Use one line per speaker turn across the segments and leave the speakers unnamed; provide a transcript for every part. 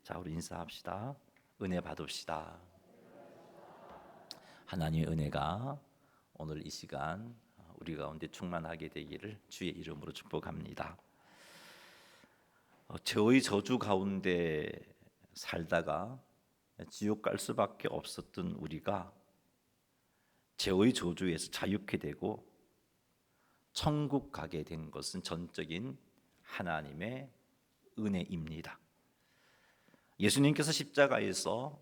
자, 우리 인사합시다. 은혜 받읍시다. 하나님의 은혜가 오늘 이 시간 우리 가운데 충만하게 되기를 주의 이름으로 축복합니다. 죄의 저주 가운데 살다가 지옥 갈 수밖에 없었던 우리가 죄의 저주에서 자유케 되고 천국 가게 된 것은 전적인 하나님의 은혜입니다. 예수님께서 십자가에서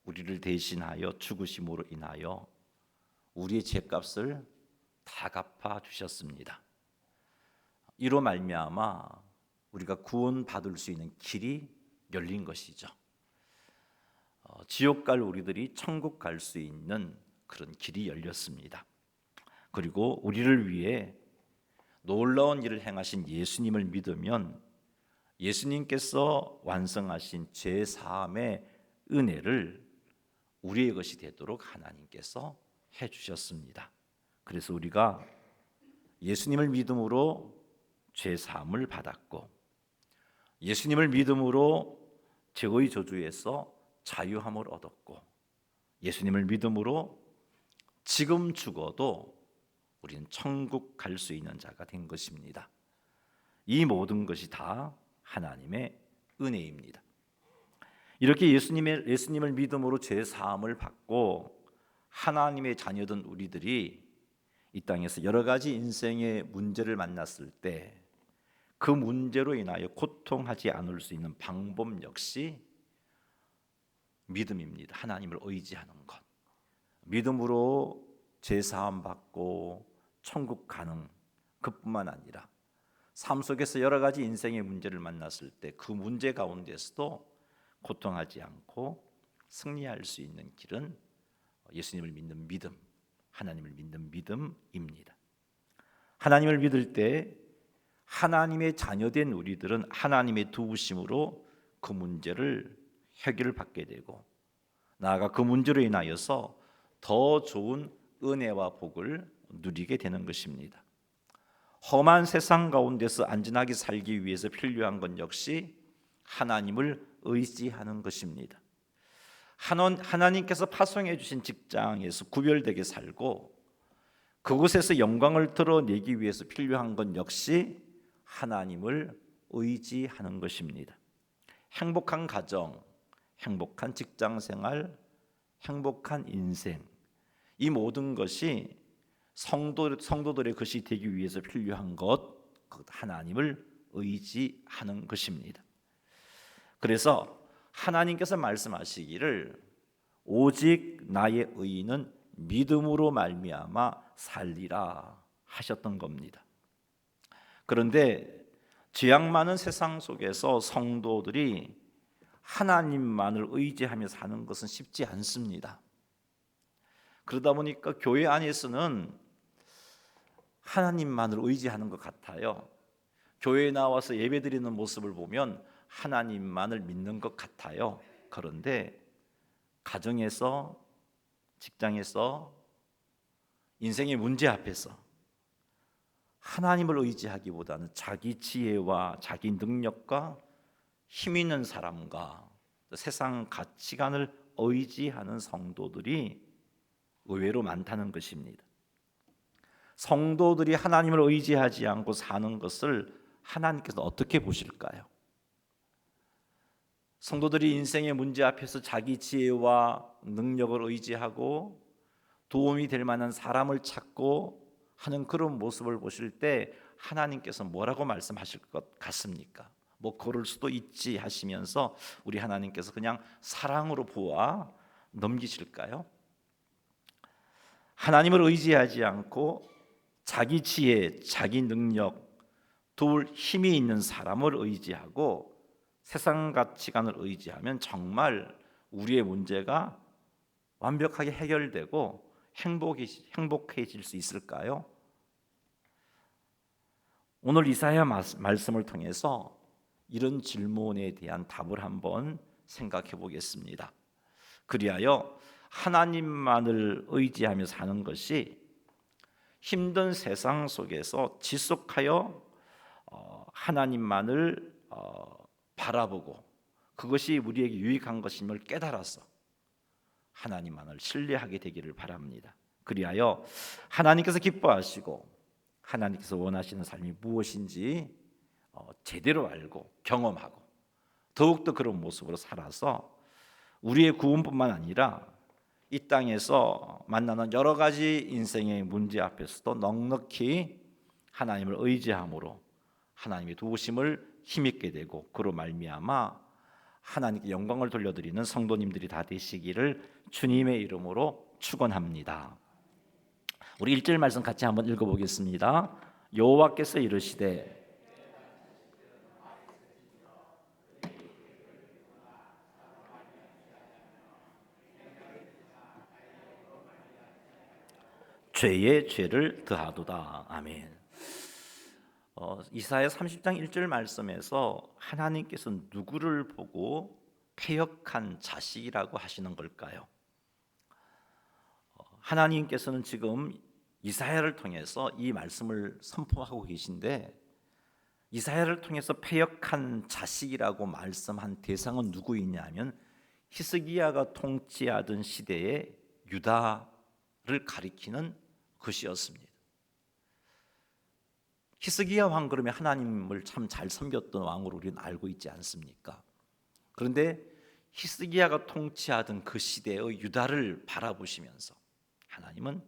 우리를 대신하여 죽으심으로 인하여 우리의 죄값을 다 갚아 주셨습니다. 이로 말미암아 우리가 구원받을 수 있는 길이 열린 것이죠. 지옥 갈 우리들이 천국 갈 수 있는 그런 길이 열렸습니다. 그리고 우리를 위해 놀라운 일을 행하신 예수님을 믿으면 예수님께서 완성하신 죄 사함의 은혜를 우리의 것이 되도록 하나님께서 해 주셨습니다. 그래서 우리가 예수님을 믿음으로 죄 사함을 받았고 예수님을 믿음으로 죄의 저주에서 자유함을 얻었고 예수님을 믿음으로 지금 죽어도 우리는 천국 갈 수 있는 자가 된 것입니다. 이 모든 것이 다 하나님의 은혜입니다. 이렇게 예수님을 믿음으로 죄 사함을 받고 하나님의 자녀된 우리들이 이 땅에서 여러 가지 인생의 문제를 만났을 때 그 문제로 인하여 고통하지 않을 수 있는 방법 역시 믿음입니다. 하나님을 의지하는 것. 믿음으로 죄 사함 받고 천국 가는 그뿐만 아니라 삶 속에서 여러 가지 인생의 문제를 만났을 때 그 문제 가운데서도 고통하지 않고 승리할 수 있는 길은 예수님을 믿는 믿음, 하나님을 믿는 믿음입니다. 하나님을 믿을 때 하나님의 자녀된 우리들은 하나님의 도우심으로 그 문제를 해결을 받게 되고 나아가 그 문제로 인하여서 더 좋은 은혜와 복을 누리게 되는 것입니다. 험한 세상 가운데서 안전하게 살기 위해서 필요한 것 역시 하나님을 의지하는 것입니다. 하나님께서 파송해 주신 직장에서 구별되게 살고 그곳에서 영광을 드러내기 위해서 필요한 것 역시 하나님을 의지하는 것입니다. 행복한 가정, 행복한 직장 생활, 행복한 인생, 이 모든 것이 성도들의 것이 되기 위해서 필요한 것, 하나님을 의지하는 것입니다. 그래서 하나님께서 말씀하시기를 오직 나의 의인은 믿음으로 말미암아 살리라 하셨던 겁니다. 그런데 죄악 많은 세상 속에서 성도들이 하나님만을 의지하며 사는 것은 쉽지 않습니다. 그러다 보니까 교회 안에서는 하나님만을 의지하는 것 같아요. 교회에 나와서 예배드리는 모습을 보면 하나님만을 믿는 것 같아요. 그런데 가정에서, 직장에서, 인생의 문제 앞에서 하나님을 의지하기보다는 자기 지혜와 자기 능력과 힘 있는 사람과 세상 가치관을 의지하는 성도들이 의외로 많다는 것입니다. 성도들이 하나님을 의지하지 않고 사는 것을 하나님께서 어떻게 보실까요? 성도들이 인생의 문제 앞에서 자기 지혜와 능력을 의지하고 도움이 될 만한 사람을 찾고 하는 그런 모습을 보실 때 하나님께서 뭐라고 말씀하실 것 같습니까? 뭐 그럴 수도 있지 하시면서 우리 하나님께서 그냥 사랑으로 보아 넘기실까요? 하나님을 의지하지 않고 자기 지혜, 자기 능력, 도울 힘이 있는 사람을 의지하고 세상 가치관을 의지하면 정말 우리의 문제가 완벽하게 해결되고 행복해질 수 있을까요? 오늘 이사야 말씀을 통해서 이런 질문에 대한 답을 한번 생각해 보겠습니다. 그리하여 하나님만을 의지하며 사는 것이 힘든 세상 속에서 지속하여 하나님만을 바라보고 그것이 우리에게 유익한 것임을 깨달아서 하나님만을 신뢰하게 되기를 바랍니다. 그리하여 하나님께서 기뻐하시고 하나님께서 원하시는 삶이 무엇인지 제대로 알고 경험하고 더욱더 그런 모습으로 살아서 우리의 구원뿐만 아니라 이 땅에서 만나는 여러 가지 인생의 문제 앞에서도 넉넉히 하나님을 의지함으로 하나님의 도우심을 힘입게 되고 그로 말미암아 하나님께 영광을 돌려드리는 성도님들이 다 되시기를 주님의 이름으로 축원합니다. 우리 1절 말씀 같이 한번 읽어보겠습니다. 여호와께서 이르시되 죄의 죄를 더하도다. 아멘. 이사야 30장 1절 말씀에서 하나님께서 누구를 보고 패역한 자식이라고 하시는 걸까요? 하나님께서는 지금 이사야를 통해서 이 말씀을 선포하고 계신데 이사야를 통해서 패역한 자식이라고 말씀한 대상은 누구이냐면 히스기야가 통치하던 시대의 유다를 가리키는 것이었습니다. 히스기야 왕 그러면 하나님을 참 잘 섬겼던 왕으로 우리는 알고 있지 않습니까? 그런데 히스기야가 통치하던 그 시대의 유다를 바라보시면서 하나님은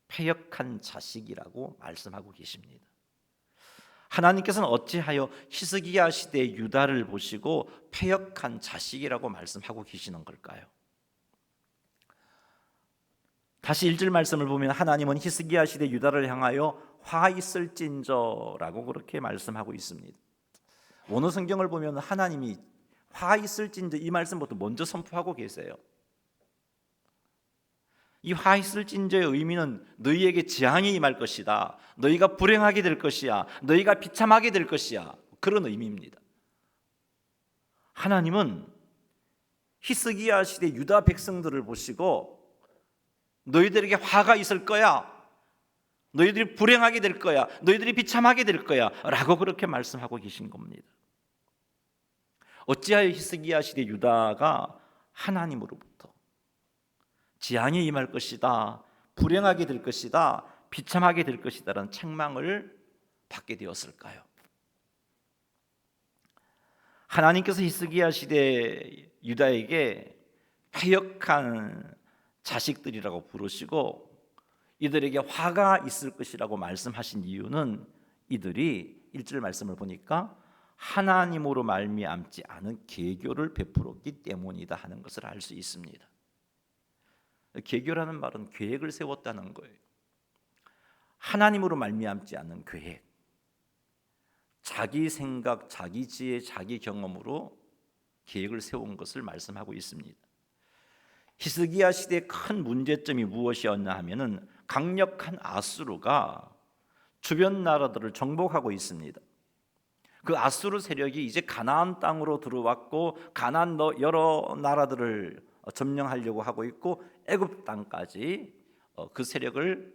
패역한 자식이라고 말씀하고 계십니다. 하나님께서는 어찌하여 히스기야 시대의 유다를 보시고 패역한 자식이라고 말씀하고 계시는 걸까요? 다시 1절 말씀을 보면 하나님은 히스기야 시대 유다를 향하여 화 있을진저라고 그렇게 말씀하고 있습니다. 원어 성경을 보면 하나님이 화 있을진저 이 말씀부터 먼저 선포하고 계세요. 이 화 있을진저의 의미는 너희에게 재앙이 임할 것이다, 너희가 불행하게 될 것이야, 너희가 비참하게 될 것이야, 그런 의미입니다. 하나님은 히스기야 시대 유다 백성들을 보시고 너희들에게 화가 있을 거야, 너희들이 불행하게 될 거야, 너희들이 비참하게 될 거야 라고 그렇게 말씀하고 계신 겁니다. 어찌하여 히스기야 시대 유다가 하나님으로부터 재앙이 임할 것이다, 불행하게 될 것이다, 비참하게 될 것이다 라는 책망을 받게 되었을까요? 하나님께서 히스기야 시대 유다에게 패역한 자식들이라고 부르시고 이들에게 화가 있을 것이라고 말씀하신 이유는 이들이 1절 말씀을 보니까 하나님으로 말미암지 않은 계교를 베풀었기 때문이다 하는 것을 알 수 있습니다. 계교라는 말은 계획을 세웠다는 거예요. 하나님으로 말미암지 않은 계획, 자기 생각, 자기 지혜, 자기 경험으로 계획을 세운 것을 말씀하고 있습니다. 히스기야 시대의 큰 문제점이 무엇이었나 하면은 강력한 아수르가 주변 나라들을 정복하고 있습니다. 그 아수르 세력이 이제 가나안 땅으로 들어왔고 가나안 여러 나라들을 점령하려고 하고 있고 애굽 땅까지 그 세력을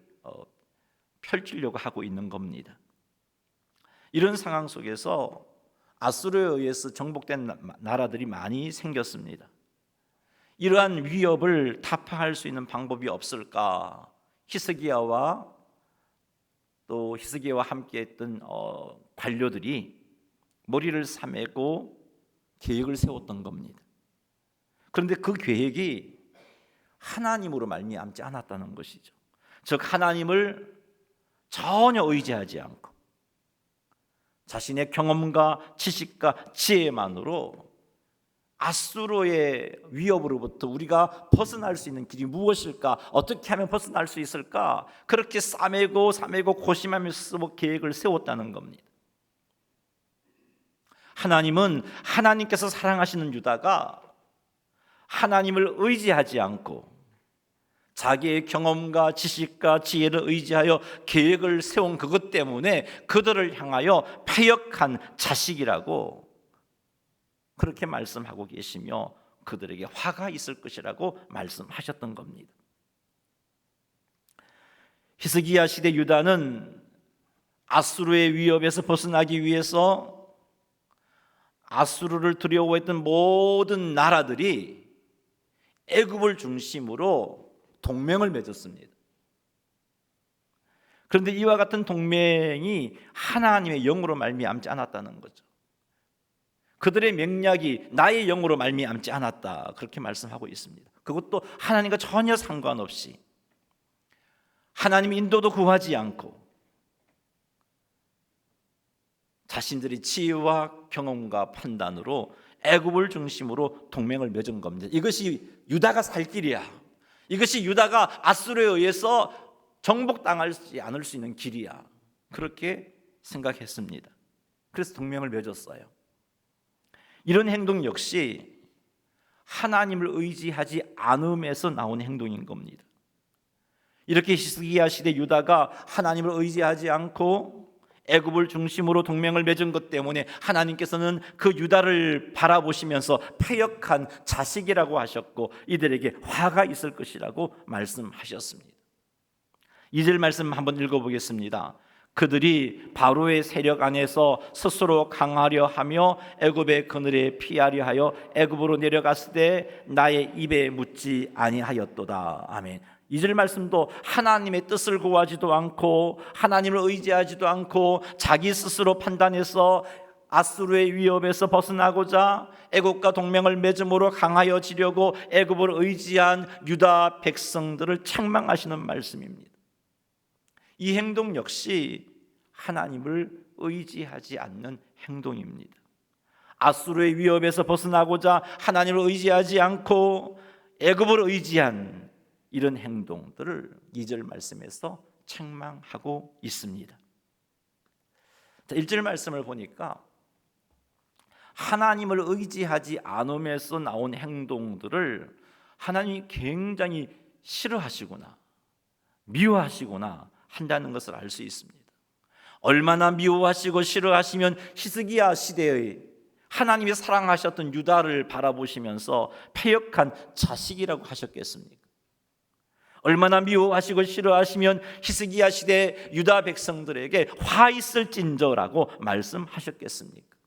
펼치려고 하고 있는 겁니다. 이런 상황 속에서 아수르에 의해서 정복된 나라들이 많이 생겼습니다. 이러한 위협을 타파할 수 있는 방법이 없을까? 히스기야와 또 히스기야와 함께했던 관료들이 머리를 싸매고 계획을 세웠던 겁니다. 그런데 그 계획이 하나님으로 말미암지 않았다는 것이죠. 즉 하나님을 전혀 의지하지 않고 자신의 경험과 지식과 지혜만으로 아수르의 위협으로부터 우리가 벗어날 수 있는 길이 무엇일까? 어떻게 하면 벗어날 수 있을까? 그렇게 싸매고 고심하면서 계획을 세웠다는 겁니다. 하나님은 하나님께서 사랑하시는 유다가 하나님을 의지하지 않고 자기의 경험과 지식과 지혜를 의지하여 계획을 세운 그것 때문에 그들을 향하여 패역한 자식이라고 그렇게 말씀하고 계시며 그들에게 화가 있을 것이라고 말씀하셨던 겁니다. 히스기야 시대 유다는 아수르의 위협에서 벗어나기 위해서 아수르를 두려워했던 모든 나라들이 애굽을 중심으로 동맹을 맺었습니다. 그런데 이와 같은 동맹이 하나님의 영으로 말미암지 않았다는 거죠. 그들의 맥락이 나의 영으로 말미암지 않았다, 그렇게 말씀하고 있습니다. 그것도 하나님과 전혀 상관없이 하나님의 인도도 구하지 않고 자신들의 지혜와 경험과 판단으로 애굽을 중심으로 동맹을 맺은 겁니다. 이것이 유다가 살 길이야. 이것이 유다가 아수르에 의해서 정복당하지 않을 수 있는 길이야. 그렇게 생각했습니다. 그래서 동맹을 맺었어요. 이런 행동 역시 하나님을 의지하지 않음에서 나온 행동인 겁니다. 이렇게 히스기야 시대 유다가 하나님을 의지하지 않고 애굽을 중심으로 동맹을 맺은 것 때문에 하나님께서는 그 유다를 바라보시면서 패역한 자식이라고 하셨고 이들에게 화가 있을 것이라고 말씀하셨습니다. 2절 말씀 한번 읽어보겠습니다. 그들이 바로의 세력 안에서 스스로 강하려 하며 애굽의 그늘에 피하려 하여 애굽으로 내려갔을 때 나의 입에 묻지 아니하였도다. 아멘. 2절 말씀도 하나님의 뜻을 구하지도 않고 하나님을 의지하지도 않고 자기 스스로 판단해서 아수르의 위협에서 벗어나고자 애굽과 동맹을 맺음으로 강하여지려고 애굽을 의지한 유다 백성들을 책망하시는 말씀입니다. 이 행동 역시 하나님을 의지하지 않는 행동입니다. 아수르의 위협에서 벗어나고자 하나님을 의지하지 않고 애굽을 의지한 이런 행동들을 2절 말씀에서 책망하고 있습니다. 1절 말씀을 보니까 하나님을 의지하지 않음에서 나온 행동들을 하나님이 굉장히 싫어하시구나, 미워하시구나 한다는 것을 알 수 있습니다. 얼마나 미워하시고 싫어하시면 히스기야 시대의 하나님이 사랑하셨던 유다를 바라보시면서 패역한 자식이라고 하셨겠습니까? 얼마나 미워하시고 싫어하시면 히스기야 시대 유다 백성들에게 화 있을진저라고 말씀하셨겠습니까?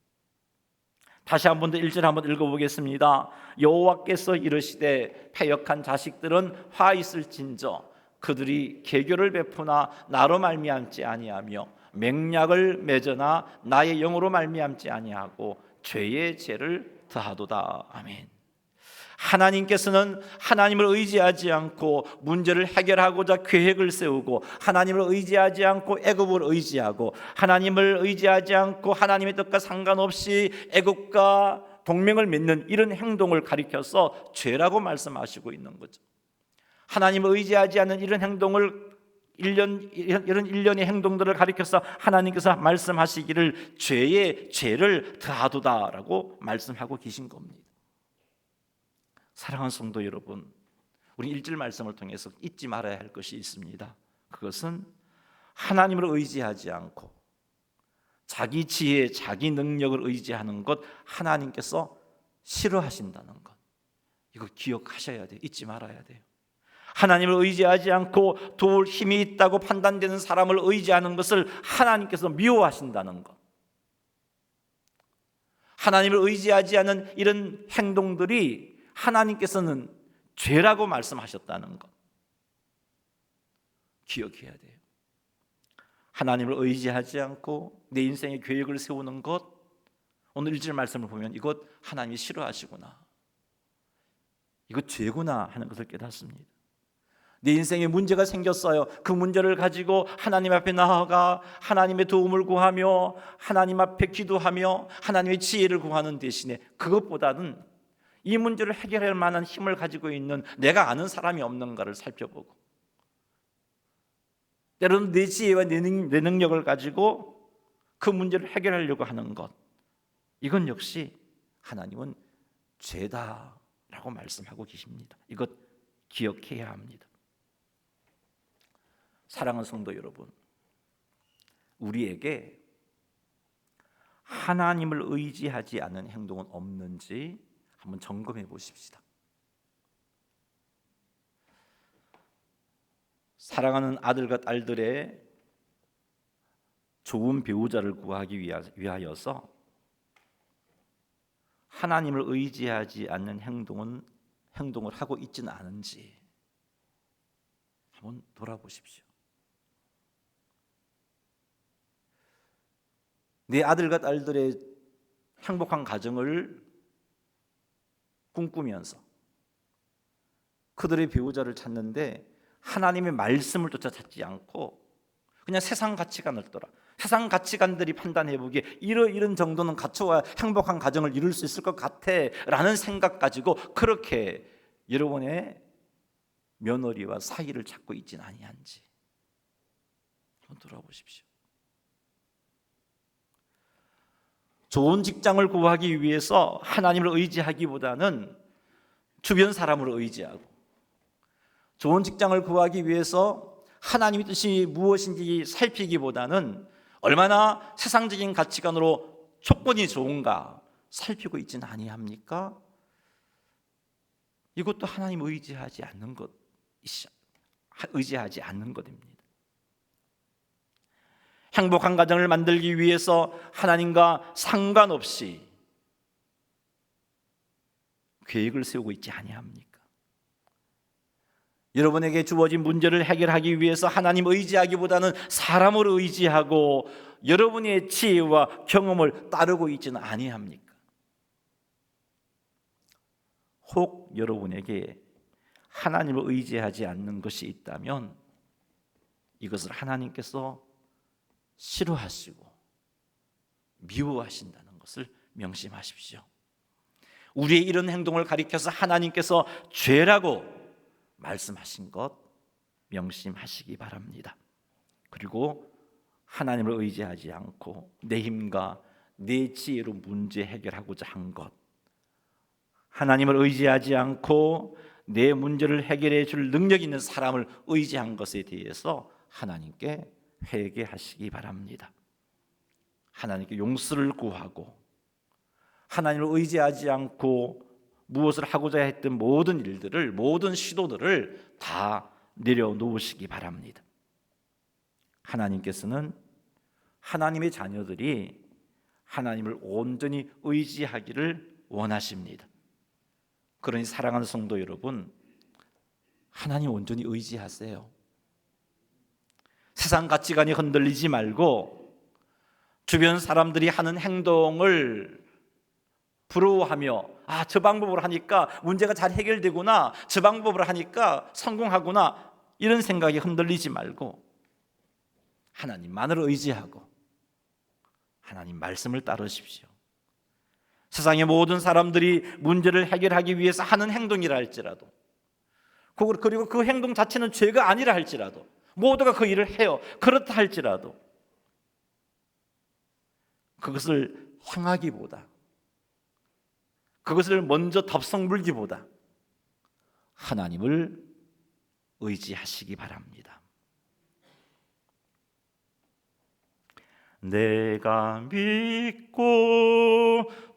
다시 한 번 더 1절 한번 읽어보겠습니다. 여호와께서 이르시되 패역한 자식들은 화 있을진저 그들이 계교를 베푸나 나로 말미암지 아니하며 맹약을 맺으나 나의 영으로 말미암지 아니하고 죄의 죄를 더하도다. 아멘. 하나님께서는 하나님을 의지하지 않고 문제를 해결하고자 계획을 세우고 하나님을 의지하지 않고 애굽을 의지하고 하나님을 의지하지 않고 하나님의 뜻과 상관없이 애굽과 동맹을 맺는 이런 행동을 가리켜서 죄라고 말씀하시고 있는 거죠. 하나님을 의지하지 않는 이런 행동을 이런 일련의 행동들을 가리켜서 하나님께서 말씀하시기를 죄의 죄를 더하도다라고 말씀하고 계신 겁니다. 사랑하는 성도 여러분, 우리 1절 말씀을 통해서 잊지 말아야 할 것이 있습니다. 그것은 하나님을 의지하지 않고 자기 지혜, 자기 능력을 의지하는 것 하나님께서 싫어하신다는 것, 이거 기억하셔야 돼요. 잊지 말아야 돼요. 하나님을 의지하지 않고 도울 힘이 있다고 판단되는 사람을 의지하는 것을 하나님께서 미워하신다는 것, 하나님을 의지하지 않은 이런 행동들이 하나님께서는 죄라고 말씀하셨다는 것 기억해야 돼요. 하나님을 의지하지 않고 내 인생의 계획을 세우는 것, 오늘 1절 말씀을 보면 이것 하나님이 싫어하시구나, 이것 죄구나 하는 것을 깨닫습니다. 내 인생에 문제가 생겼어요. 그 문제를 가지고 하나님 앞에 나아가 하나님의 도움을 구하며 하나님 앞에 기도하며 하나님의 지혜를 구하는 대신에 그것보다는 이 문제를 해결할 만한 힘을 가지고 있는 내가 아는 사람이 없는가를 살펴보고 때로는 내 지혜와 내 능력을 가지고 그 문제를 해결하려고 하는 것, 이건 역시 하나님은 죄다라고 말씀하고 계십니다. 이것 기억해야 합니다. 사랑하는 성도 여러분, 우리에게 하나님을 의지하지 않는 행동은 없는지 한번 점검해 보십시다. 사랑하는 아들과 딸들의 좋은 배우자를 구하기 위하여서 하나님을 의지하지 않는 행동을 하고 있지는 않은지 한번 돌아보십시오. 내 아들과 딸들의 행복한 가정을 꿈꾸면서 그들의 배우자를 찾는데 하나님의 말씀을 쫓아 찾지 않고 그냥 세상 가치관을 따라 세상 가치관들이 판단해보기에 이런 정도는 갖춰야 행복한 가정을 이룰 수 있을 것 같아 라는 생각 가지고 그렇게 여러분의 며느리와 사이를 찾고 있지는 아니한지 한번 돌아보십시오. 좋은 직장을 구하기 위해서 하나님을 의지하기보다는 주변 사람을 의지하고, 좋은 직장을 구하기 위해서 하나님의 뜻이 무엇인지 살피기보다는 얼마나 세상적인 가치관으로 조건이 좋은가 살피고 있지는 아니합니까? 이것도 하나님 의지하지 않는 것입니다. 행복한 가정을 만들기 위해서 하나님과 상관없이 계획을 세우고 있지 아니합니까? 여러분에게 주어진 문제를 해결하기 위해서 하나님 의지하기보다는 사람을 의지하고 여러분의 지혜와 경험을 따르고 있지는 아니합니까? 혹 여러분에게 하나님을 의지하지 않는 것이 있다면 이것을 하나님께서 싫어하시고 미워하신다는 것을 명심하십시오. 우리의 이런 행동을 가리켜서 하나님께서 죄라고 말씀하신 것 명심하시기 바랍니다. 그리고 하나님을 의지하지 않고 내 힘과 내 지혜로 문제 해결하고자 한 것, 하나님을 의지하지 않고 내 문제를 해결해 줄 능력 있는 사람을 의지한 것에 대해서 하나님께 회개하시기 바랍니다. 하나님께 용서를 구하고 하나님을 의지하지 않고 무엇을 하고자 했던 모든 일들을, 모든 시도들을 다 내려놓으시기 바랍니다. 하나님께서는 하나님의 자녀들이 하나님을 온전히 의지하기를 원하십니다. 그러니 사랑하는 성도 여러분, 하나님 온전히 의지하세요. 세상 가치관이 흔들리지 말고 주변 사람들이 하는 행동을 부러워하며 저 방법으로 하니까 문제가 잘 해결되구나, 저 방법으로 하니까 성공하구나, 이런 생각이 흔들리지 말고 하나님만을 의지하고 하나님 말씀을 따르십시오. 세상의 모든 사람들이 문제를 해결하기 위해서 하는 행동이라 할지라도, 그리고 그 행동 자체는 죄가 아니라 할지라도, 모두가 그 일을 해요. 그렇다 할지라도 그것을 향하기보다, 그것을 먼저 덥석 물기보다 하나님을 의지하시기 바랍니다. 내가 믿고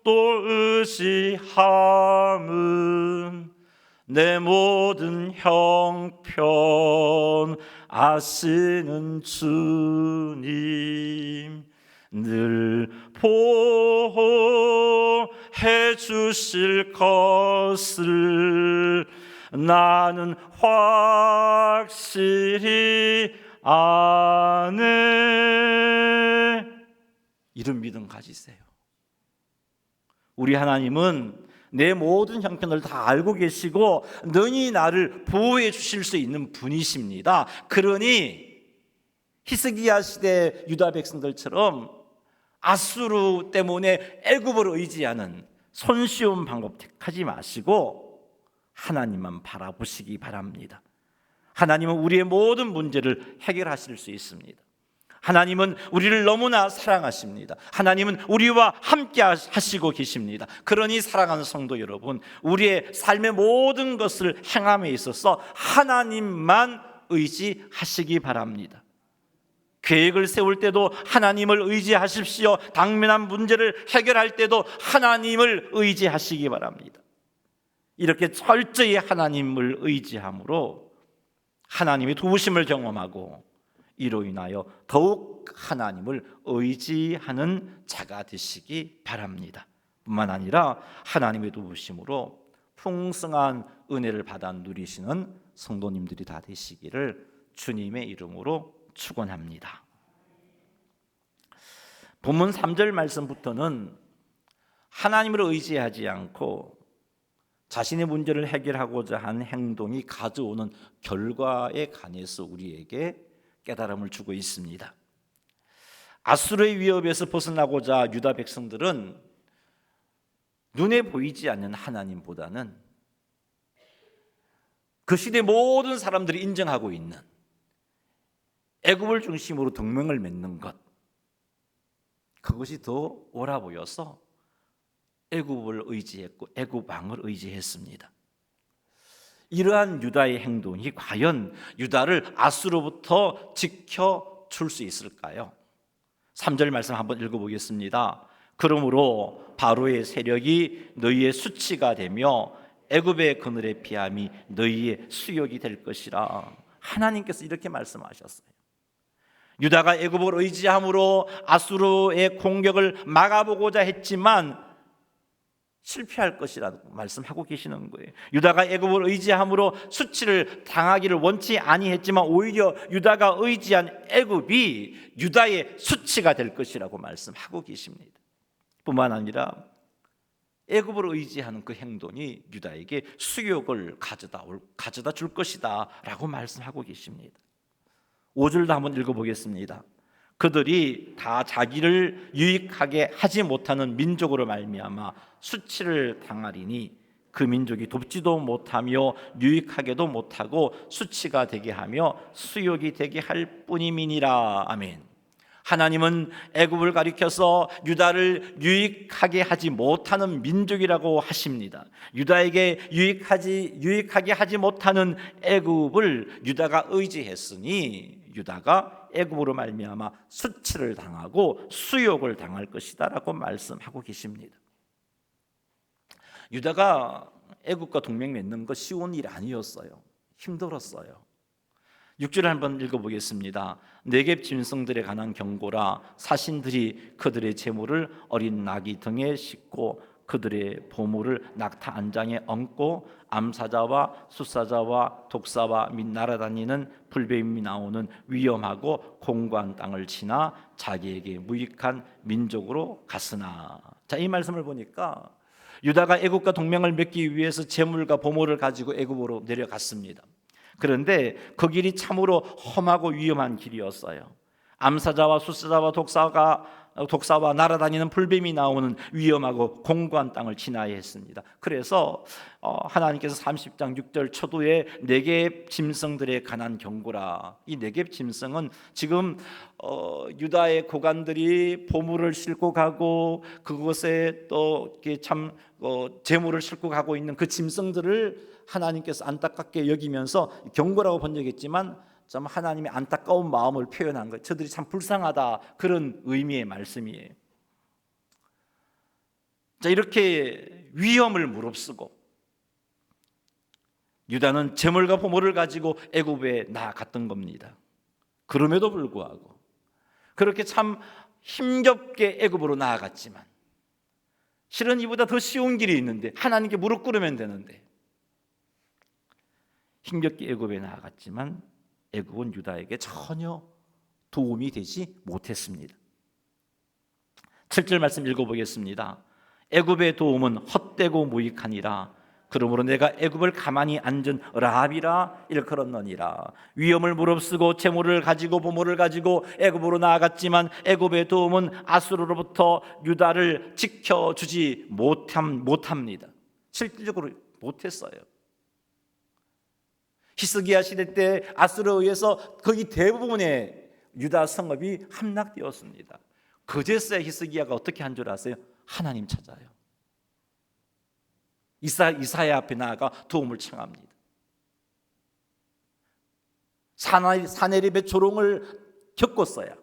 또 의지함은 내 모든 형편 아시는 주님, 늘 보호해 주실 것을 나는 확실히 아네. 이런 믿음 가지세요. 우리 하나님은 내 모든 형편을 다 알고 계시고 능히 나를 보호해 주실 수 있는 분이십니다. 그러니 히스기야 시대 유다 백성들처럼 아수르 때문에 애굽을 의지하는 손쉬운 방법 택하지 마시고 하나님만 바라보시기 바랍니다. 하나님은 우리의 모든 문제를 해결하실 수 있습니다. 하나님은 우리를 너무나 사랑하십니다. 하나님은 우리와 함께 하시고 계십니다. 그러니 사랑하는 성도 여러분, 우리의 삶의 모든 것을 행함에 있어서 하나님만 의지하시기 바랍니다. 계획을 세울 때도 하나님을 의지하십시오. 당면한 문제를 해결할 때도 하나님을 의지하시기 바랍니다. 이렇게 철저히 하나님을 의지함으로 하나님의 도우심을 경험하고 이로 인하여 더욱 하나님을 의지하는 자가 되시기 바랍니다. 뿐만 아니라 하나님의 도우심으로 풍성한 은혜를 받아 누리시는 성도님들이 다 되시기를 주님의 이름으로 축원합니다. 본문 3절 말씀부터는 하나님을 의지하지 않고 자신의 문제를 해결하고자 한 행동이 가져오는 결과에 관해서 우리에게 깨달음을 주고 있습니다. 아수르의 위협에서 벗어나고자 유다 백성들은 눈에 보이지 않는 하나님보다는 그 시대 모든 사람들이 인정하고 있는 애굽을 중심으로 동맹을 맺는 것, 그것이 더 옳아 보여서 애굽을 의지했고 애굽 왕을 의지했습니다. 이러한 유다의 행동이 과연 유다를 아수르로부터 지켜줄 수 있을까요? 3절 말씀 한번 읽어보겠습니다. 그러므로 바로의 세력이 너희의 수치가 되며 애굽의 그늘의 피함이 너희의 수욕이 될 것이라. 하나님께서 이렇게 말씀하셨어요. 유다가 애굽을 의지함으로 아수르의 공격을 막아보고자 했지만 실패할 것이라고 말씀하고 계시는 거예요. 유다가 애굽을 의지함으로 수치를 당하기를 원치 아니했지만 오히려 유다가 의지한 애굽이 유다의 수치가 될 것이라고 말씀하고 계십니다. 뿐만 아니라 애굽을 의지하는 그 행동이 유다에게 수욕을 가져다 줄 것이다 라고 말씀하고 계십니다. 5절도 한번 읽어보겠습니다. 그들이 다 자기를 유익하게 하지 못하는 민족으로 말미암아 수치를 당하리니 그 민족이 돕지도 못하며 유익하게도 못하고 수치가 되게 하며 수욕이 되게 할 뿐임이니라. 아멘. 하나님은 애굽을 가리켜서 유다를 유익하게 하지 못하는 민족이라고 하십니다. 유다에게 유익하게 하지 못하는 애굽을 유다가 의지했으니 유다가 애굽으로 말미암아 수치를 당하고 수욕을 당할 것이다라고 말씀하고 계십니다. 유다가 애굽과 동맹 맺는 거 쉬운 일이 아니었어요. 힘들었어요. 6절을 한번 읽어보겠습니다. 네겝 짐승들에 관한 경고라. 사신들이 그들의 재물을 어린 나귀 등에 싣고 그들의 보물을 낙타 안장에 얹고 암사자와 숫사자와 독사와 및 날아다니는 불뱀이 나오는 위험하고 공고한 땅을 지나 자기에게 무익한 민족으로 갔으나. 자, 이 말씀을 보니까 유다가 애굽과 동맹을 맺기 위해서 재물과 보물을 가지고 애굽으로 내려갔습니다. 그런데 그 길이 참으로 험하고 위험한 길이었어요. 암사자와 숫사자와 독사와 날아다니는 불뱀이 나오는 위험하고 공고한 땅을 지나야 했습니다. 그래서 하나님께서 30장 6절 초도에 네겝 짐승들에 관한 경고라. 이 네겝 짐승은 지금 유다의 고관들이 보물을 싣고 가고 그곳에 또 참 재물을 싣고 가고 있는 그 짐승들을 하나님께서 안타깝게 여기면서 경고라고 번역했지만 참 하나님의 안타까운 마음을 표현한 거예요. 저들이 참 불쌍하다, 그런 의미의 말씀이에요. 자, 이렇게 위험을 무릅쓰고 유다는 재물과 보물을 가지고 애굽에 나아갔던 겁니다. 그럼에도 불구하고 그렇게 참 힘겹게 애굽으로 나아갔지만 실은 이보다 더 쉬운 길이 있는데 하나님께 무릎 꿇으면 되는데 힘겹게 애굽에 나아갔지만 애굽은 유다에게 전혀 도움이 되지 못했습니다. 7절 말씀 읽어보겠습니다. 애굽의 도움은 헛되고 무익하니라. 그러므로 내가 애굽을 가만히 앉은 라합이라 일컬었느니라. 위험을 무릅쓰고 재물을 가지고 보물을 가지고 애굽으로 나아갔지만 애굽의 도움은 아수르로부터 유다를 지켜주지 못합니다. 실질적으로 못했어요. 히스기야 시대 때 아수르에 의해서 거의 대부분의 유다 성읍이 함락되었습니다. 그제서야 히스기야가 어떻게 한 줄 아세요? 하나님 찾아요. 이사야 앞에 나아가 도움을 청합니다. 사네립의 조롱을 겪었어야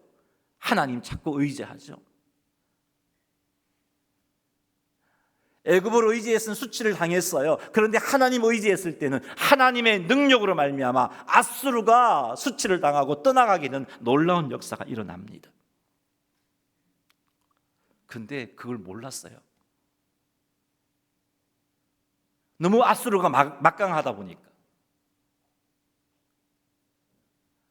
하나님 찾고 의지하죠. 애굽을 의지해서는 수치를 당했어요. 그런데 하나님 의지했을 때는 하나님의 능력으로 말미암아 아수르가 수치를 당하고 떠나가게 된 놀라운 역사가 일어납니다. 근데 그걸 몰랐어요. 너무 아수르가 막강하다 보니까,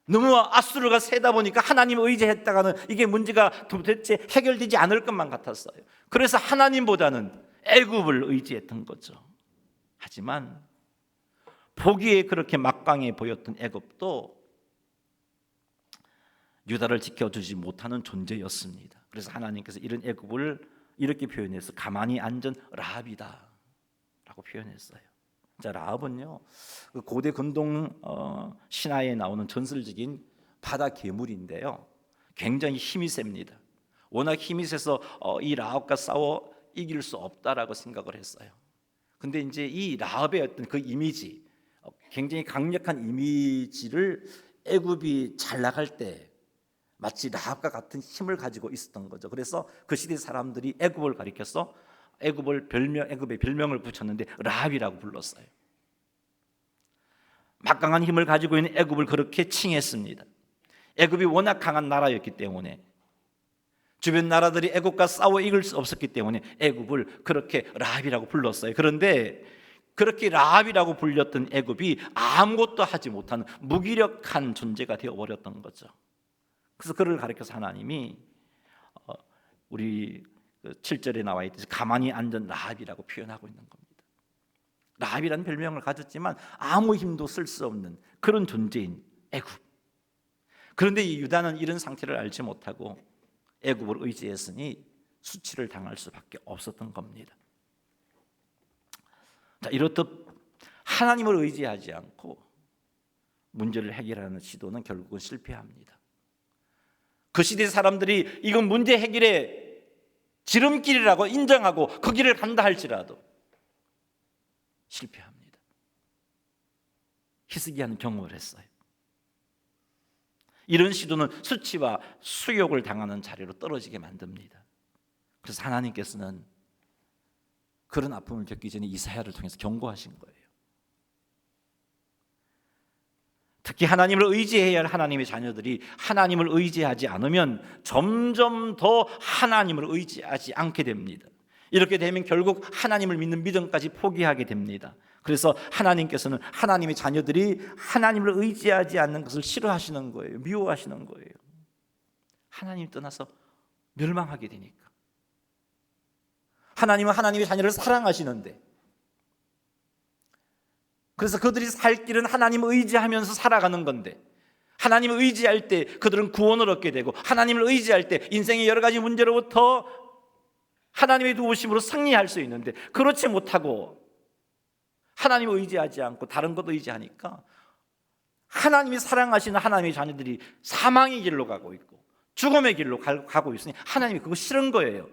너무 아수르가 세다 보니까 하나님 의지했다가는 이게 문제가 도대체 해결되지 않을 것만 같았어요. 그래서 하나님보다는 애굽을 의지했던 거죠. 하지만 보기에 그렇게 막강해 보였던 애굽도 유다를 지켜주지 못하는 존재였습니다. 그래서 하나님께서 이런 애굽을 이렇게 표현해서 가만히 앉은 라합이다 라고 표현했어요. 자, 라합은요, 그 고대 근동 신화에 나오는 전설적인 바다 괴물인데요, 굉장히 힘이 셉니다. 워낙 힘이 세서 이 라합과 싸워 이길 수 없다라고 생각을 했어요. 근데 이제 이 라합의 어떤 그 이미지, 굉장히 강력한 이미지를 애굽이 잘 나갈 때 마치 라합과 같은 힘을 가지고 있었던 거죠. 그래서 그 시대 사람들이 애굽을 가리켜서 애굽의 별명을 붙였는데 라합이라고 불렀어요. 막강한 힘을 가지고 있는 애굽을 그렇게 칭했습니다. 애굽이 워낙 강한 나라였기 때문에, 주변 나라들이 애굽과 싸워 이길 수 없었기 때문에 애굽을 그렇게 라합이라고 불렀어요. 그런데 그렇게 라합이라고 불렸던 애굽이 아무것도 하지 못하는 무기력한 존재가 되어버렸던 거죠. 그래서 그를 가리켜서 하나님이 우리 7절에 나와 있듯이 가만히 앉은 라합이라고 표현하고 있는 겁니다. 라합이라는 별명을 가졌지만 아무 힘도 쓸 수 없는 그런 존재인 애굽. 그런데 이 유다는 이런 상태를 알지 못하고 애굽을 의지했으니 수치를 당할 수밖에 없었던 겁니다. 자, 이렇듯 하나님을 의지하지 않고 문제를 해결하는 시도는 결국은 실패합니다. 그 시대 사람들이 이건 문제 해결의 지름길이라고 인정하고 그 길을 간다 할지라도 실패합니다. 희스기야는 경험을 했어요. 이런 시도는 수치와 수욕을 당하는 자리로 떨어지게 만듭니다. 그래서 하나님께서는 그런 아픔을 겪기 전에 이사야를 통해서 경고하신 거예요. 특히 하나님을 의지해야 할 하나님의 자녀들이 하나님을 의지하지 않으면 점점 더 하나님을 의지하지 않게 됩니다. 이렇게 되면 결국 하나님을 믿는 믿음까지 포기하게 됩니다. 그래서 하나님께서는 하나님의 자녀들이 하나님을 의지하지 않는 것을 싫어하시는 거예요. 미워하시는 거예요. 하나님 떠나서 멸망하게 되니까. 하나님은 하나님의 자녀를 사랑하시는데, 그래서 그들이 살 길은 하나님을 의지하면서 살아가는 건데, 하나님을 의지할 때 그들은 구원을 얻게 되고, 하나님을 의지할 때 인생의 여러 가지 문제로부터 하나님의 도우심으로 승리할 수 있는데, 그렇지 못하고 하나님을 의지하지 않고 다른 것 의지하니까 하나님이 사랑하시는 하나님의 자녀들이 사망의 길로 가고 있고 죽음의 길로 가고 있으니 하나님이 그거 싫은 거예요.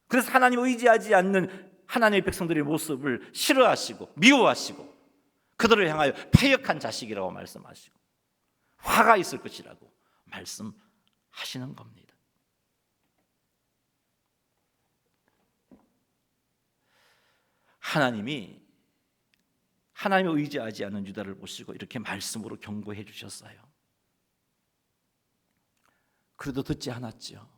그래서 하나님을 의지하지 않는 하나님의 백성들의 모습을 싫어하시고 미워하시고 그들을 향하여 패역한 자식이라고 말씀하시고 화가 있을 것이라고 말씀하시는 겁니다. 하나님이 하나님을 의지하지 않는 유다를 보시고 이렇게 말씀으로 경고해 주셨어요. 그래도 듣지 않았죠.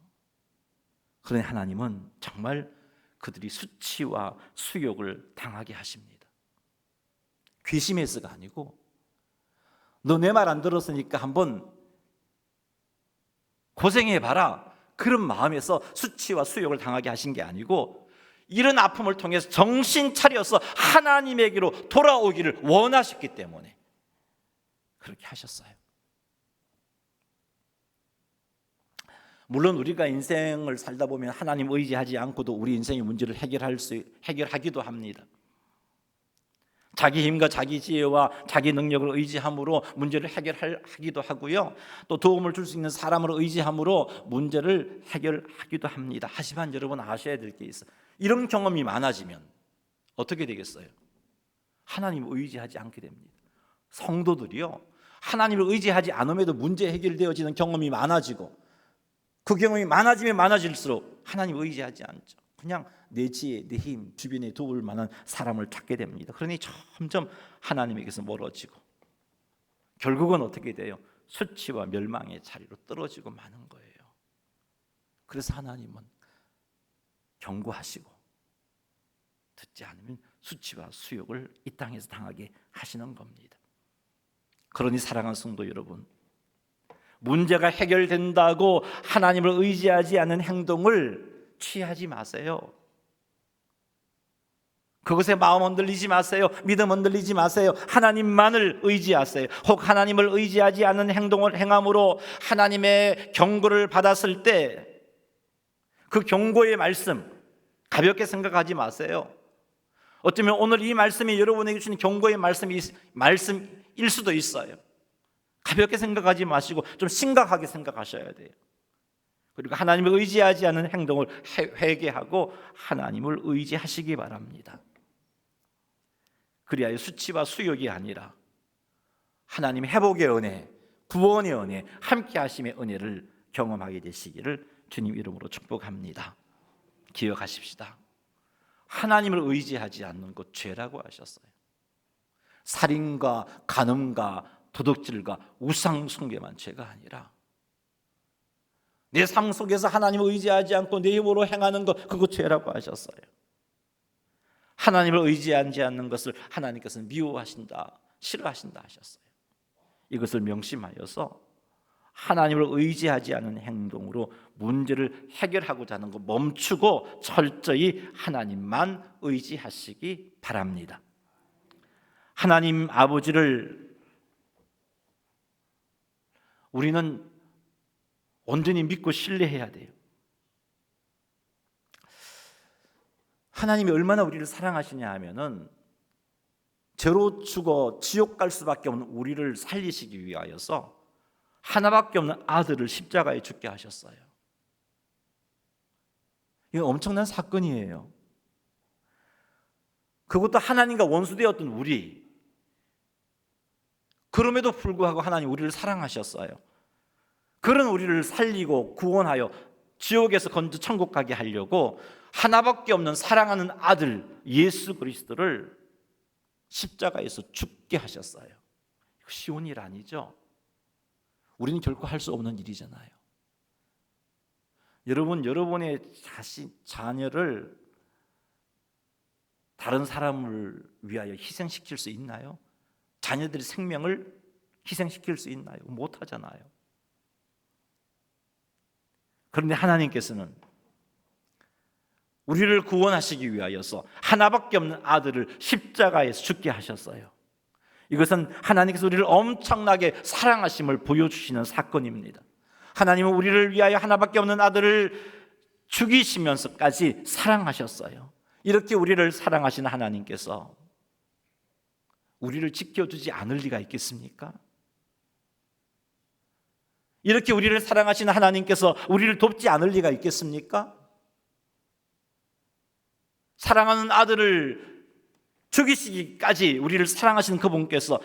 그러니 하나님은 정말 그들이 수치와 수욕을 당하게 하십니다. 괘씸해서가 아니고 너 내 말 안 들었으니까 한번 고생해봐라, 그런 마음에서 수치와 수욕을 당하게 하신 게 아니고 이런 아픔을 통해서 정신 차려서 하나님에게로 돌아오기를 원하셨기 때문에 그렇게 하셨어요. 물론 우리가 인생을 살다 보면 하나님 의지하지 않고도 우리 인생의 문제를 해결하기도 합니다. 자기 힘과 자기 지혜와 자기 능력을 의지함으로 문제를 해결하기도 하고요, 또 도움을 줄 수 있는 사람을 의지함으로 문제를 해결하기도 합니다. 하지만 여러분 아셔야 될 게 있어요. 이런 경험이 많아지면 어떻게 되겠어요? 하나님을 의지하지 않게 됩니다. 성도들이요, 하나님을 의지하지 않음에도 문제 해결되어지는 경험이 많아지고 그 경험이 많아지면 많아질수록 하나님을 의지하지 않죠. 그냥 내 지혜, 내 힘, 주변에 도울 만한 사람을 찾게 됩니다. 그러니 점점 하나님에게서 멀어지고 결국은 어떻게 돼요? 수치와 멸망의 자리로 떨어지고 마는 거예요. 그래서 하나님은 경고하시고 듣지 않으면 수치와 수욕을 이 땅에서 당하게 하시는 겁니다. 그러니 사랑하는 성도 여러분, 문제가 해결된다고 하나님을 의지하지 않는 행동을 취하지 마세요. 그것에 마음 흔들리지 마세요. 믿음 흔들리지 마세요. 하나님만을 의지하세요. 혹 하나님을 의지하지 않는 행동을 행함으로 하나님의 경고를 받았을 때 그 경고의 말씀 가볍게 생각하지 마세요. 어쩌면 오늘 이 말씀이 여러분에게 주신 경고의 말씀일 수도 있어요. 가볍게 생각하지 마시고 좀 심각하게 생각하셔야 돼요. 그리고 하나님을 의지하지 않는 행동을 회개하고 하나님을 의지하시기 바랍니다. 그리하여 수치와 수욕이 아니라 하나님의 회복의 은혜, 구원의 은혜, 함께 하심의 은혜를 경험하게 되시기를 주님 이름으로 축복합니다. 기억하십시다. 하나님을 의지하지 않는 것 죄라고 하셨어요. 살인과 간음과 도둑질과 우상 숭배만 죄가 아니라 내 삶 속에서 하나님을 의지하지 않고 내 힘으로 행하는 것, 그거 죄라고 하셨어요. 하나님을 의지하지 않는 것을 하나님께서는 미워하신다, 싫어하신다 하셨어요. 이것을 명심하여서 하나님을 의지하지 않은 행동으로 문제를 해결하고자 하는 것 멈추고 철저히 하나님만 의지하시기 바랍니다. 하나님 아버지를 우리는 온전히 믿고 신뢰해야 돼요. 하나님이 얼마나 우리를 사랑하시냐 하면은 죄로 죽어 지옥 갈 수밖에 없는 우리를 살리시기 위하여서 하나밖에 없는 아들을 십자가에 죽게 하셨어요. 이건 엄청난 사건이에요. 그것도 하나님과 원수되었던 우리, 그럼에도 불구하고 하나님 우리를 사랑하셨어요. 그런 우리를 살리고 구원하여 지옥에서 건져 천국 가게 하려고 하나밖에 없는 사랑하는 아들 예수 그리스도를 십자가에서 죽게 하셨어요. 쉬운 일 아니죠? 우리는 결코 할 수 없는 일이잖아요. 여러분의 자녀를 다른 사람을 위하여 희생시킬 수 있나요? 자녀들의 생명을 희생시킬 수 있나요? 못하잖아요. 그런데 하나님께서는 우리를 구원하시기 위하여서 하나밖에 없는 아들을 십자가에서 죽게 하셨어요. 이것은 하나님께서 우리를 엄청나게 사랑하심을 보여주시는 사건입니다. 하나님은 우리를 위하여 하나밖에 없는 아들을 죽이시면서까지 사랑하셨어요. 이렇게 우리를 사랑하신 하나님께서 우리를 지켜주지 않을 리가 있겠습니까? 이렇게 우리를 사랑하신 하나님께서 우리를 돕지 않을 리가 있겠습니까? 사랑하는 아들을 죽이시기까지 우리를 사랑하시는 그분께서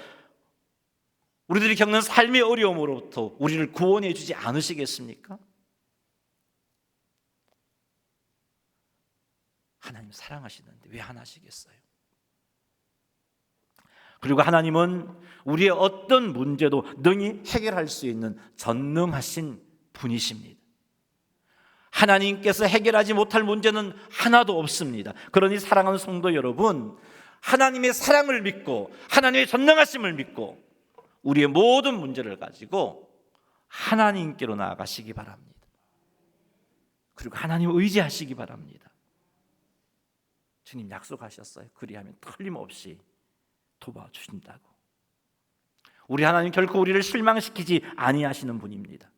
우리들이 겪는 삶의 어려움으로부터 우리를 구원해 주지 않으시겠습니까? 하나님 사랑하시는데 왜 안 하시겠어요? 그리고 하나님은 우리의 어떤 문제도 능히 해결할 수 있는 전능하신 분이십니다. 하나님께서 해결하지 못할 문제는 하나도 없습니다. 그러니 사랑하는 성도 여러분, 하나님의 사랑을 믿고 하나님의 전능하심을 믿고 우리의 모든 문제를 가지고 하나님께로 나아가시기 바랍니다. 그리고 하나님을 의지하시기 바랍니다. 주님 약속하셨어요. 그리하면 틀림없이 도와주신다고. 우리 하나님 결코 우리를 실망시키지 아니하시는 분입니다.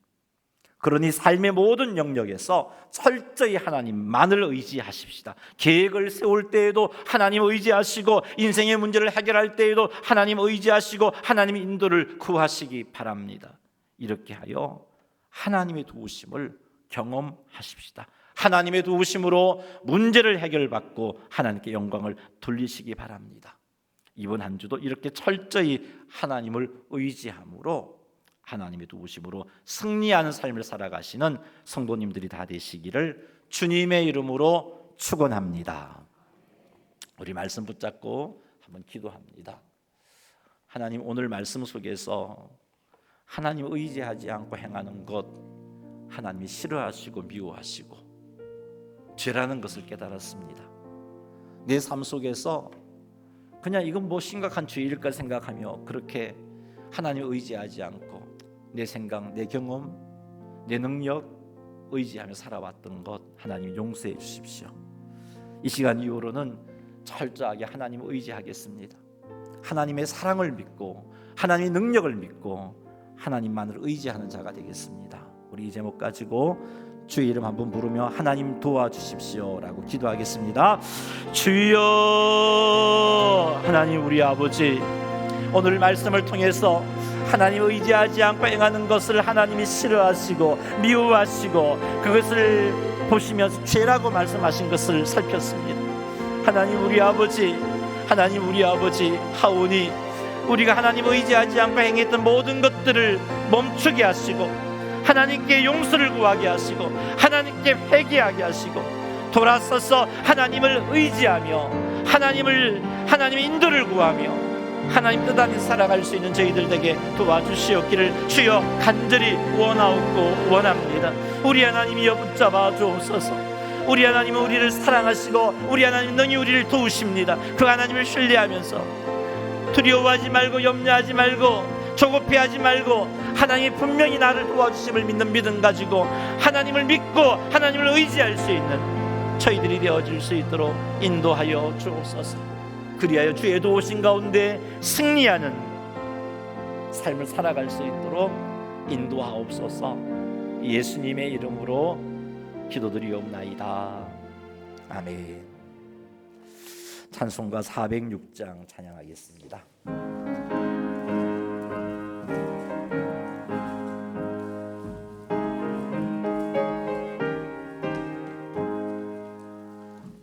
그러니 삶의 모든 영역에서 철저히 하나님만을 의지하십시다. 계획을 세울 때에도 하나님을 의지하시고 인생의 문제를 해결할 때에도 하나님을 의지하시고 하나님의 인도를 구하시기 바랍니다. 이렇게 하여 하나님의 도우심을 경험하십시다. 하나님의 도우심으로 문제를 해결받고 하나님께 영광을 돌리시기 바랍니다. 이번 한 주도 이렇게 철저히 하나님을 의지함으로 하나님의 도우심으로 승리하는 삶을 살아가시는 성도님들이 다 되시기를 주님의 이름으로 축원합니다. 우리 말씀 붙잡고 한번 기도합니다. 하나님, 오늘 말씀 속에서 하나님을 의지하지 않고 행하는 것 하나님이 싫어하시고 미워하시고 죄라는 것을 깨달았습니다. 내 삶 속에서 그냥 이건 뭐 심각한 죄일까 생각하며 그렇게 하나님을 의지하지 않고 내 생각, 내 경험, 내 능력 의지하며 살아왔던 것 하나님 용서해 주십시오. 이 시간 이후로는 철저하게 하나님을 의지하겠습니다. 하나님의 사랑을 믿고 하나님의 능력을 믿고 하나님만을 의지하는 자가 되겠습니다. 우리 이 제목 가지고 주의 이름 한번 부르며 하나님 도와주십시오라고 기도하겠습니다. 주여, 하나님 우리 아버지, 오늘 말씀을 통해서 하나님 의지하지 않고 행하는 것을 하나님이 싫어하시고 미워하시고 그것을 보시면서 죄라고 말씀하신 것을 살폈습니다. 하나님 우리 아버지, 하나님 우리 아버지 하오니 우리가 하나님 의지하지 않고 행했던 모든 것들을 멈추게 하시고 하나님께 용서를 구하게 하시고 하나님께 회개하게 하시고 돌아서서 하나님을 의지하며 하나님의 인도를 구하며 하나님 뜻 안에 살아갈 수 있는 저희들에게 도와주시옵기를 주여 간절히 원하옵고 원합니다. 우리 하나님이여 붙잡아 주옵소서. 우리 하나님은 우리를 사랑하시고 우리 하나님 능히 우리를 도우십니다. 그 하나님을 신뢰하면서 두려워하지 말고 염려하지 말고 조급해하지 말고 하나님이 분명히 나를 도와주심을 믿는 믿음 가지고 하나님을 믿고 하나님을 의지할 수 있는 저희들이 되어질 수 있도록 인도하여 주옵소서. 그리하여 주의 도우심 가운데 승리하는 삶을 살아갈 수 있도록 인도하옵소서. 예수님의 이름으로 기도드리옵나이다. 아멘. 찬송가 406장 찬양하겠습니다.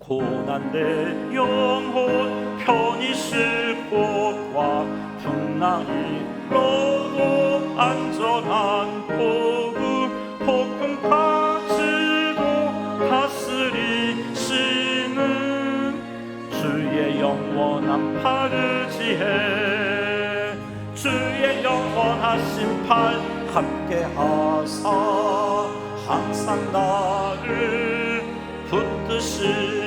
고난대 영혼 편히 쉴 곳과 풍랑이로도 안전한 포구 폭풍 파지도 다스리시는 주의 영원한 팔을 지혜 주의 영원하신 팔 함께하사 항상 나를 붙드시